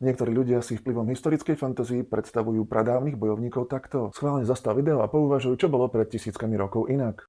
Niektorí ľudia si vplyvom historickej fantázii predstavujú pradávnych bojovníkov takto. Schválne zastav video a pouvažuj, čo bolo pred tisíckami rokov inak.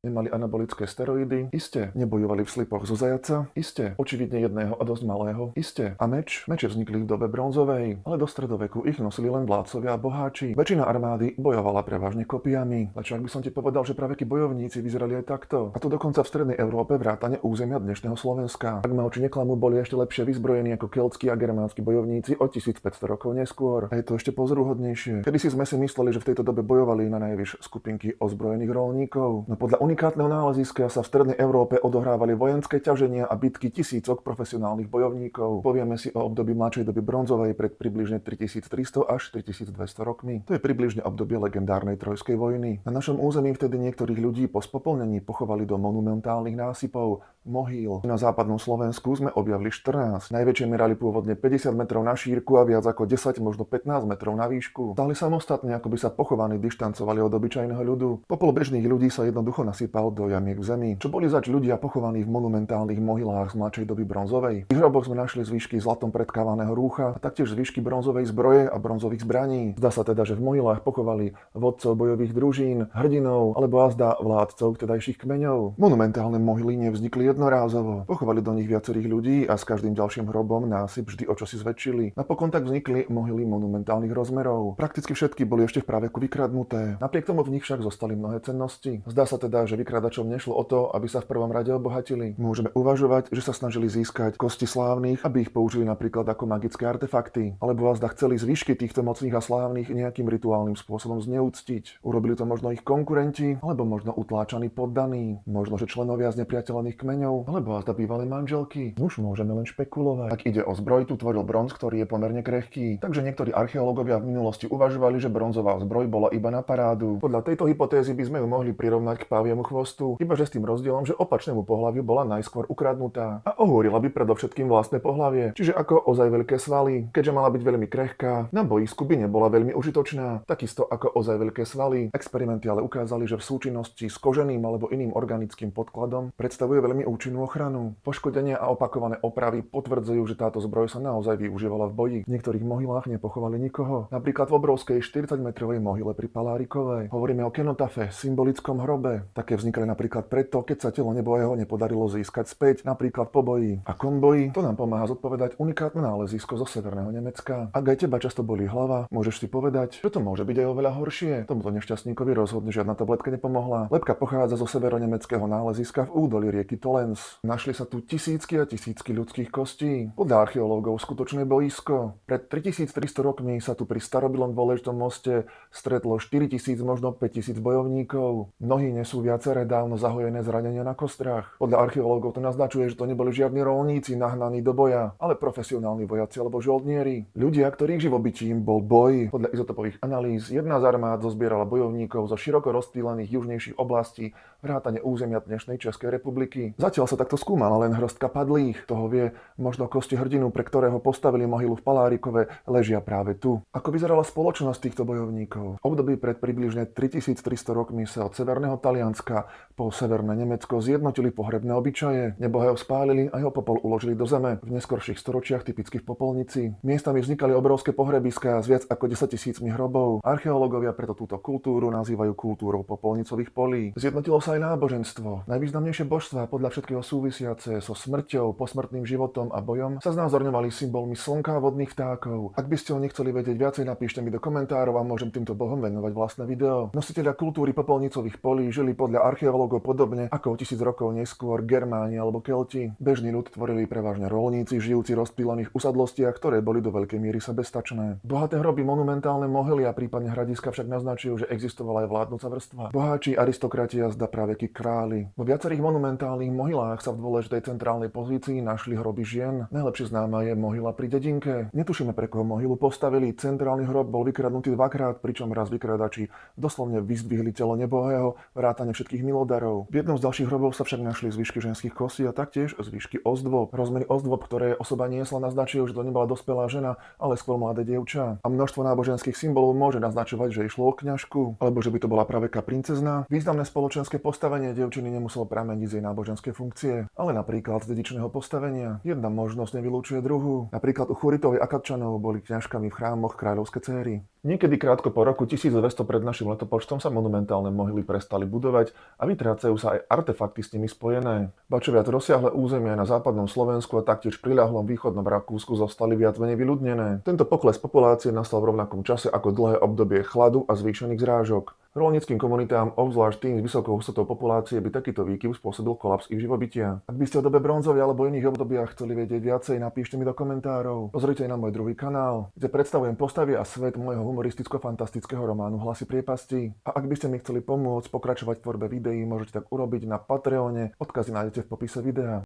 Nemali anabolické steroidy? Isté. Nebojovali v slipoch zo zajaca? Isté. Očividne jedného a dosť malého? Isté. A meč? Meče vznikli v dobe bronzovej, ale do stredoveku ich nosili len vládcovia a boháči. Väčšina armády bojovala prevažne kopiami. Lečo ak by som ti povedal, že praveky bojovníci vyzerali aj takto. A to dokonca v strednej Európe vrátane územia dnešného Slovenska. Ak ma oči neklamú, boli ešte lepšie vyzbrojení ako keltskí a germánsky bojovníci o 1500 rokov neskôr. A je to ešte pozoruhodnejšie. Kedysi sme si mysleli, že v tejto dobe bojovali na najvyš skupinky ozbrojených roľníkov. No podľa unikátneho náleziska sa v strednej Európe odohrávali vojenské ťaženia a bitky tisícok profesionálnych bojovníkov. Povieme si o období mladšej doby bronzovej pred približne 3300 až 4200 rokmi. To je približne obdobie legendárnej Trojskej vojny. Na našom území vtedy niektorých ľudí po spopolnení pochovali do monumentálnych násypov, mohýl. Na západnom Slovensku sme objavili 14. Najväčšie merali pôvodne 50 metrov na šírku a viac ako 10, možno 15 metrov na výšku. Stáli samostatne, ako by sa pochovaní dištancovali od obyčajného ľudu. Popol bežných ľudí sa jednoducho nasypal do jamiek v zemi, čo boli zač ľudia pochovaní v monumentálnych mohylách z mladšej doby bronzovej. V hroboch sme našli zvyšky zlatom predkávaného rúcha a taktiež zvyšky bronzovej zbroje a bronzových zbraní. Zdá sa teda, že v mohylách pochovali vodcov bojových družín, hrdinov alebo azda vládcov vtedajších kmeňov. Monumentálne mohyly nevznikli jednorázovo. Pochovali do nich viacerých ľudí a s každým ďalším hrobom násyp vždy o čosi zväčšili. Napokon tak vznikli mohyly monumentálnych rozmerov. Prakticky všetky boli ešte v praveku vykradnuté. Napriek tomu v nich však zostali mnohé cennosti. Zdá sa teda, že vykradačom nešlo o to, aby sa v prvom rade obohatili. Môžeme uvažovať, že sa snažili získať kosti slávnych, aby ich použili napríklad ako magické artefakty, alebo azda chceli zvyšky týchto mocných a slávnych nejakým rituálnym spôsobom zneúctiť. Urobili to možno ich konkurenti, alebo možno utláčaní poddaní, možno že členovia z nepriateľných kmeňov, alebo azda bývalé manželky. Už môžeme len špekulovať. Ak ide o zbroj, tu tvoril bronz, ktorý je pomerne krehký. Takže niektorí archeológovia v minulosti uvažovali, že bronzová zbroj bola iba na parádu. Podľa tejto hypotézy by sme ju mohli prirovnať k paviemu chvostu, iba že s tým rozdielom, že opačnému pohlaviu bola najskôr ukradnutá a ohúrila by predovšetkým vlastné pohlavie, čiže ako ozaj veľké svaly. Keďže mala byť veľmi krehká, na boisku by nebola veľmi užitočná, takisto ako ozaj veľké svaly. Experimenty ale ukázali, že v súčinnosti s koženým alebo iným organickým podkladom predstavuje veľmi účinnú ochranu. Poškodenia a opakované opravy potvrdzujú, že táto zbroj sa naozaj využívala v boji. V niektorých mohylách nepochovali nikoho, napríklad v obrovskej 40-metrovej mohyle pri Palárikovej. Hovoríme o kenotafe, symbolickom hrobe. Také vznikali napríklad preto, keď sa telo nebojeho nepodarilo získať späť, napríklad po boji. A konboji, to nám pomáha zodpovedať unikátne nálezisko zo severného Nemecka. Ak aj teba často bolí hlava, môžeš si povedať, že to môže byť aj oveľa horšie. Tomuto nešťastníkovi rozhodne žiadna tabletka nepomohla. Lebka pochádza zo severonemeckého náleziska v údolí rieky Tolens. Našli sa tu tisícky a tisícky ľudských kostí. Podľa archeológov skutočné boisko. Pred 3300 rokmi sa tu pri starobilom dôležitom moste stretlo 4000, možno 5000 bojovníkov. Mnohí nesú viaceré dávno zahojené zranenia na kostrách. Podľa archeológov to naznačuje, že to neboli žiadni roľníci nahnaní do boja, ale profesionálni vojaci alebo žoldnieri. Ľudia, ktorých živobytím bol boj. Podľa izotopových analýz jedna z armád zozbierala bojovníkov zo široko rozptýlených južnejších oblastí vrátane územia dnešnej Českej republiky. Zatiaľ sa takto skúmala len hrstka padlých. Toho vie, možno kosti hrdinu, pre ktorého postavili mohylu v Palárikove, ležia práve tu. Ako vyzerala spoločnosť týchto bojovníkov? V období pred približne 3300 rokmi sa od severného Talianska po severné Nemecko zjednotili pohrebné obyčaje. Nebohého spálili a jeho popol uložili do zeme. V neskorších storočiach typicky v popolnici. Miestami vznikali obrovské pohrebiská s viac ako 10 000 hrobov. Archeológovia preto túto kultúru nazývajú kultúrou popolnicových polí. Zjednotilo sa aj náboženstvo. Najvýznamnejšie božstvá, podľa všetkého súvisiace so smrťou, posmrtným životom a bojom, sa znázorňovali symbolmi slnka a vodných vtákov. Ak by ste ho nechceli vedieť viacej, napíšte mi do komentárov a môžem týmto bohom venovať vlastné video. Nositelia kultúry popolnicových polí žili podľa archeológov podobne ako o 1000 rokov neskôr Germáni alebo Kelti. Bežný ľud tvorili prevažne roľníci žijúci v rozptýlených usadlostiach, ktoré boli do veľkej miery sebestačné. Bohaté hroby, monumentálne mohyly a prípadne hradiska však naznačujú, že existovala aj vládnuca vrstva. Boháči, aristokrati a zda praveky králi. Vo viacerých monumentálnych mohylách sa v dôležitej centrálnej pozícii našli hroby žien. Najlepšie známa je mohyla pri dedinke. Netušíme, pre koho mohylu postavili. Centrálny hrob bol vykradnutý dvakrát, pričom raz vykradači doslovne vyzdvihli telo nebohého, vrátane všetkých milodarov. V jednom z ďalších hrobov sa však našli zvyšky ženských kostí a taktiež zvyšky ozdôb. Rozmery ozdôb, ktoré osoba niesla, naznačujú, že to nebola dospelá žena, ale skôr mladé dievča. A množstvo náboženských symbolov môže naznačovať, že išlo o kňažku, alebo že by to bola praveka princezna. Významné spoločenské postavenie dievčiny nemuselo prameniť z jej náboženskej funkcie, ale napríklad z dedičného postavenia. Jedna možnosť nevylučuje druhú. Napríklad u Chúritovej Akadčanov boli kňažkami v chrámoch kráľovské céry. Niekedy krátko po roku 1200 pred našim letopočtom sa monumentálne mohyly prestali budovať a vytrácajú sa aj artefakty s nimi spojené. Ba čo viac, rozsiahle územia na západnom Slovensku a taktiež priľahlom východnom Rakúsku zostali viac menej vyľudnené. Tento pokles populácie nastal v rovnakom čase ako dlhé obdobie chladu a zvýšených zrážok. Roľníckym komunitám, obzvlášť tým s vysokou hustotou populácie, by takýto výkyv spôsobil kolaps ich živobytia. Ak by ste o dobe bronzovej alebo iných obdobiach chceli vedieť viacej, napíšte mi do komentárov. Pozrite aj na môj druhý kanál, kde predstavujem postavy a svet môjho humoristicko-fantastického románu Hlasy priepasti. A ak by ste mi chceli pomôcť pokračovať v tvorbe videí, môžete tak urobiť na Patreone, odkazy nájdete v popise videa.